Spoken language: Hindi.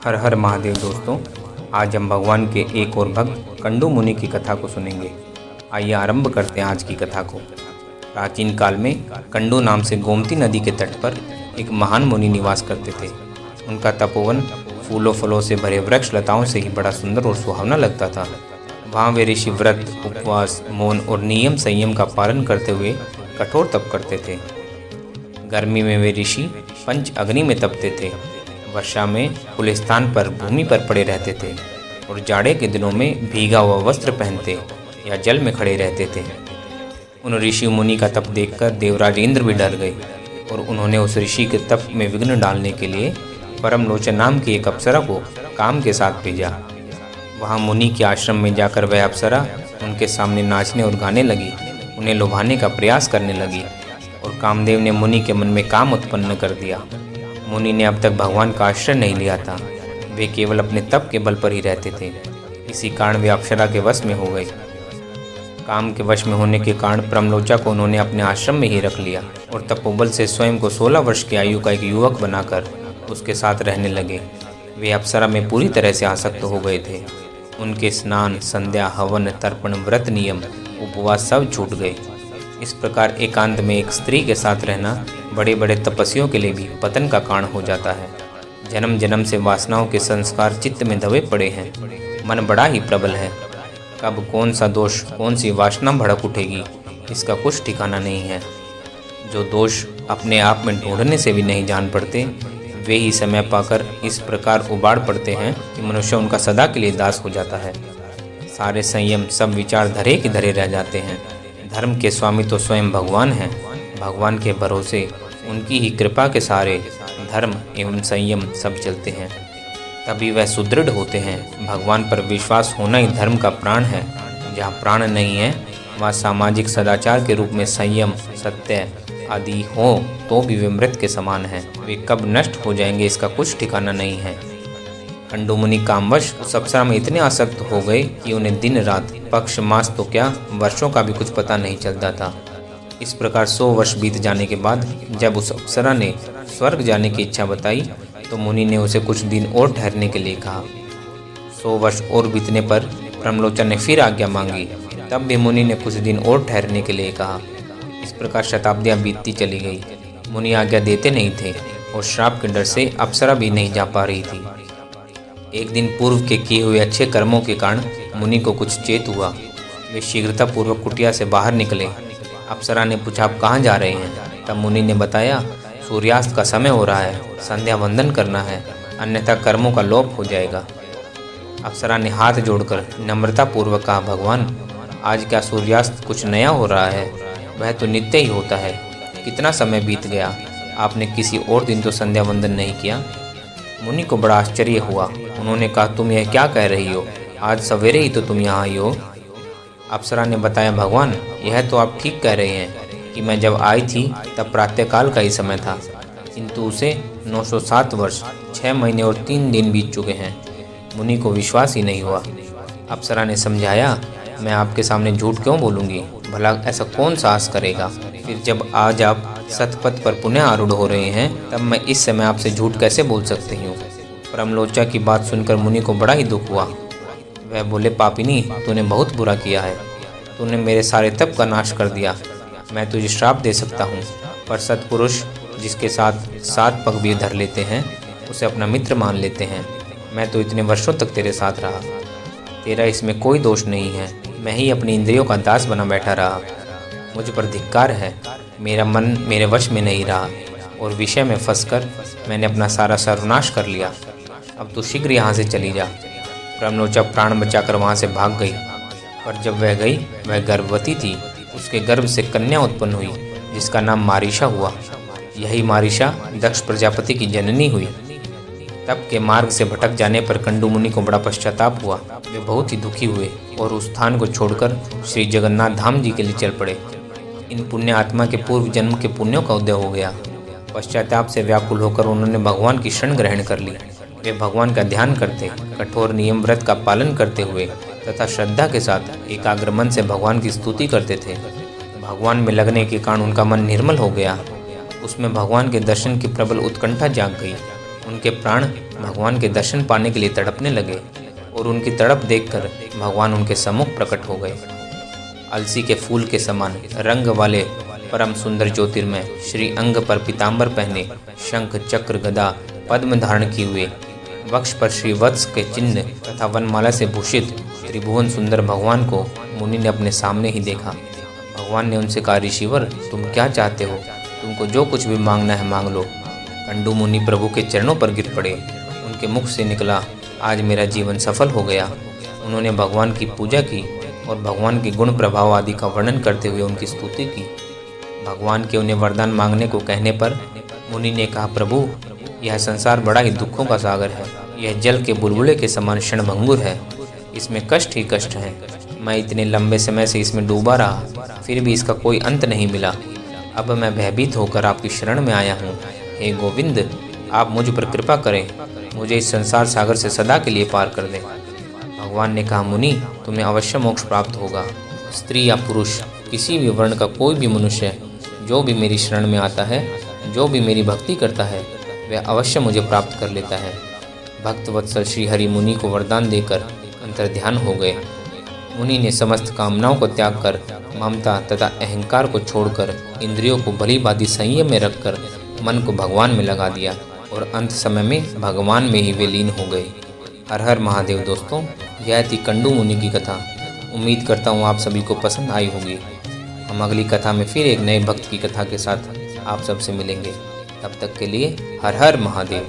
हर हर महादेव दोस्तों, आज हम भगवान के एक और भक्त कंडू मुनि की कथा को सुनेंगे। आइए आरंभ करते हैं आज की कथा को। प्राचीन काल में कंडू नाम से गोमती नदी के तट पर एक महान मुनि निवास करते थे। उनका तपोवन फूलों फलों से भरे वृक्ष लताओं से ही बड़ा सुंदर और सुहावना लगता था। वहाँ वे ऋषि व्रत, उपवास, मौन और नियम संयम का पालन करते हुए कठोर तप करते थे। गर्मी में वे ऋषि पंच अग्नि में तपते थे, वर्षा में खुले स्थान पर भूमि पर पड़े रहते थे और जाड़े के दिनों में भीगा हुआ वस्त्र पहनते या जल में खड़े रहते थे। उन ऋषि मुनि का तप देखकर देवराज इंद्र भी डर गए और उन्होंने उस ऋषि के तप में विघ्न डालने के लिए परमलोचन नाम की एक अप्सरा को काम के साथ भेजा। वहाँ मुनि के आश्रम में जाकर वह अप्सरा उनके सामने नाचने और गाने लगी, उन्हें लुभाने का प्रयास करने लगी और कामदेव ने मुनि के मन में काम उत्पन्न कर दिया। मुनि ने अब तक भगवान का आश्रय नहीं लिया था, वे केवल अपने तप के बल पर ही रहते थे। इसी कारण वे अप्सरा के वश में हो गए। काम के वश में होने के कारण परमलोचा को उन्होंने अपने आश्रम में ही रख लिया और तपोबल से स्वयं को 16 वर्ष की आयु का एक युवक बनाकर उसके साथ रहने लगे। वे अप्सरा में पूरी तरह से आसक्त हो गए थे। उनके स्नान, संध्या, हवन, तर्पण, व्रत, नियम, उपवास सब छूट गए। इस प्रकार एकांत में एक स्त्री के साथ रहना बड़े बड़े तपस्वियों के लिए भी पतन का कारण हो जाता है। जन्म जन्म से वासनाओं के संस्कार चित्त में दबे पड़े हैं। मन बड़ा ही प्रबल है। कब कौन सा दोष, कौन सी वासना भड़क उठेगी, इसका कुछ ठिकाना नहीं है। जो दोष अपने आप में ढूंढने से भी नहीं जान पड़ते, वे ही समय पाकर इस प्रकार उबाड़ पड़ते हैं कि मनुष्य उनका सदा के लिए दास हो जाता है। सारे संयम, सब विचार धरे के धरे रह जाते हैं। धर्म के स्वामी तो स्वयं भगवान हैं। भगवान के भरोसे, उनकी ही कृपा के सहारे धर्म एवं संयम सब चलते हैं, तभी वह सुदृढ़ होते हैं। भगवान पर विश्वास होना ही धर्म का प्राण है। जहाँ प्राण नहीं है वहाँ सामाजिक सदाचार के रूप में संयम, सत्य आदि हो तो भी वे मृत के समान हैं। वे कब नष्ट हो जाएंगे इसका कुछ ठिकाना नहीं है। कंडू मुनि कामवश उस अप्सरा में इतने आसक्त हो गए कि उन्हें दिन रात, पक्ष मास तो क्या, वर्षों का भी कुछ पता नहीं चलता था। इस प्रकार 100 वर्ष बीत जाने के बाद जब उस अप्सरा ने स्वर्ग जाने की इच्छा बताई तो मुनि ने उसे कुछ दिन और ठहरने के लिए कहा। 100 वर्ष और बीतने पर परमलोचन ने फिर आज्ञा मांगी, तब भी मुनि ने कुछ दिन और ठहरने के लिए कहा। इस प्रकार शताब्दियां बीतती चली गई। मुनि आज्ञा देते नहीं थे और श्राप के डर से अप्सरा भी नहीं जा पा रही थी। एक दिन पूर्व के किए हुए अच्छे कर्मों के कारण मुनि को कुछ चेत हुआ। वे शीघ्रतापूर्वक कुटिया से बाहर निकले। अप्सरा ने पूछा, आप कहाँ जा रहे हैं? तब मुनि ने बताया, सूर्यास्त का समय हो रहा है, संध्या वंदन करना है, अन्यथा कर्मों का लोप हो जाएगा। अप्सरा ने हाथ जोड़कर नम्रतापूर्वक कहा, भगवान आज क्या सूर्यास्त कुछ नया हो रहा है? वह तो नित्य ही होता है। कितना समय बीत गया, आपने किसी और दिन तो संध्या वंदन नहीं किया। मुनि को बड़ा आश्चर्य हुआ। उन्होंने कहा, तुम यह क्या कह रही हो? आज सवेरे ही तो तुम यहाँ आई हो। अप्सरा ने बताया, भगवान यह तो आप ठीक कह रहे हैं कि मैं जब आई थी तब प्रातःकाल का ही समय था, किंतु उसे 907 वर्ष, 6 महीने और 3 दिन बीत चुके हैं। मुनि को विश्वास ही नहीं हुआ। अप्सरा ने समझाया, मैं आपके सामने झूठ क्यों बोलूँगी? भला ऐसा कौन साहस करेगा? फिर जब आज आप सतपथ पर पुनः आरूढ़ हो रहे हैं, तब मैं इस समय आपसे झूठ कैसे बोल सकती हूँ? परमलोचा की बात सुनकर मुनि को बड़ा ही दुख हुआ। वह बोले, पापिनी, तूने बहुत बुरा किया है। तूने मेरे सारे तप का नाश कर दिया। मैं तुझे श्राप दे सकता हूँ, पर सत्पुरुष जिसके साथ 7 पग भी धर लेते हैं उसे अपना मित्र मान लेते हैं। मैं तो इतने वर्षों तक तेरे साथ रहा, तेरा इसमें कोई दोष नहीं है। मैं ही अपनी इंद्रियों का दास बना बैठा रहा। मुझ पर धिक्कार है। मेरा मन मेरे वश में नहीं रहा और विषय में फंसकर मैंने अपना सारा सर्वनाश कर लिया। अब तू शीघ्र यहाँ से चली जा। परमलोचा प्राण बचाकर वहाँ से भाग गई, पर जब वह गई, वह गर्भवती थी। उसके गर्भ से कन्या उत्पन्न हुई जिसका नाम मारीशा हुआ। यही मारीशा दक्ष प्रजापति की जननी हुई। तप के मार्ग से भटक जाने पर कंडू मुनि को बड़ा पश्चाताप हुआ। वे बहुत ही दुखी हुए और उस स्थान को छोड़कर श्री जगन्नाथ धाम जी के लिए चल पड़े। इन पुण्य आत्मा के पूर्व जन्म के पुण्यों का उदय हो गया। पश्चाताप से व्याकुल होकर उन्होंने भगवान की शरण ग्रहण कर ली। वे भगवान का ध्यान करते, कठोर नियम व्रत का पालन करते हुए तथा श्रद्धा के साथ एकाग्र मन से भगवान की स्तुति करते थे। भगवान में लगने के कारण उनका मन निर्मल हो गया। उसमें भगवान के दर्शन की प्रबल उत्कंठा जाग गई। उनके प्राण भगवान के दर्शन पाने के लिए तड़पने लगे और उनकी तड़प देखकर भगवान उनके सम्मुख प्रकट हो गए। अलसी के फूल के समान रंग वाले परम सुंदर ज्योतिर्मय श्री अंग पर पीताम्बर पहने, शंख चक्र गदा पद्म धारण किए हुए, वक्ष पर श्री वत्स के चिन्ह तथा वनमाला से भूषित त्रिभुवन सुंदर भगवान को मुनि ने अपने सामने ही देखा। भगवान ने उनसे कहा, ऋषिवर, तुम क्या चाहते हो? तुमको जो कुछ भी मांगना है मांग लो। कंडू मुनि प्रभु के चरणों पर गिर पड़े। उनके मुख से निकला, आज मेरा जीवन सफल हो गया। उन्होंने भगवान की पूजा की और भगवान के गुण प्रभाव आदि का वर्णन करते हुए उनकी स्तुति की। भगवान के उन्हें वरदान मांगने को कहने पर मुनि ने कहा, प्रभु, यह संसार बड़ा ही दुखों का सागर है। यह जल के बुलबुले के समान क्षणभंगुर है। इसमें कष्ट ही कष्ट है। मैं इतने लंबे समय से इसमें डूबा रहा, फिर भी इसका कोई अंत नहीं मिला। अब मैं भयभीत होकर आपकी शरण में आया हूँ। हे गोविंद, आप मुझ पर कृपा करें, मुझे इस संसार सागर से सदा के लिए पार कर दें। भगवान ने कहा, मुनि, तुम्हें अवश्य मोक्ष प्राप्त होगा। स्त्री या पुरुष, किसी भी वर्ण का कोई भी मनुष्य जो भी मेरी शरण में आता है, जो भी मेरी भक्ति करता है, वह अवश्य मुझे प्राप्त कर लेता है। भक्त वत्सल श्री हरि मुनि को वरदान देकर अंतर्ध्यान हो गए। मुनि ने समस्त कामनाओं को त्याग कर, ममता तथा अहंकार को छोड़कर, इंद्रियों को भली भांति संयम में रखकर मन को भगवान में लगा दिया और अंत समय में भगवान में ही वे लीन हो गए। हर हर महादेव। दोस्तों, यह थी कंडू मुनि की कथा। उम्मीद करता हूँ आप सभी को पसंद आई होगी। हम अगली कथा में फिर एक नए भक्त की कथा के साथ आप सबसे मिलेंगे। तब तक के लिए हर हर महादेव।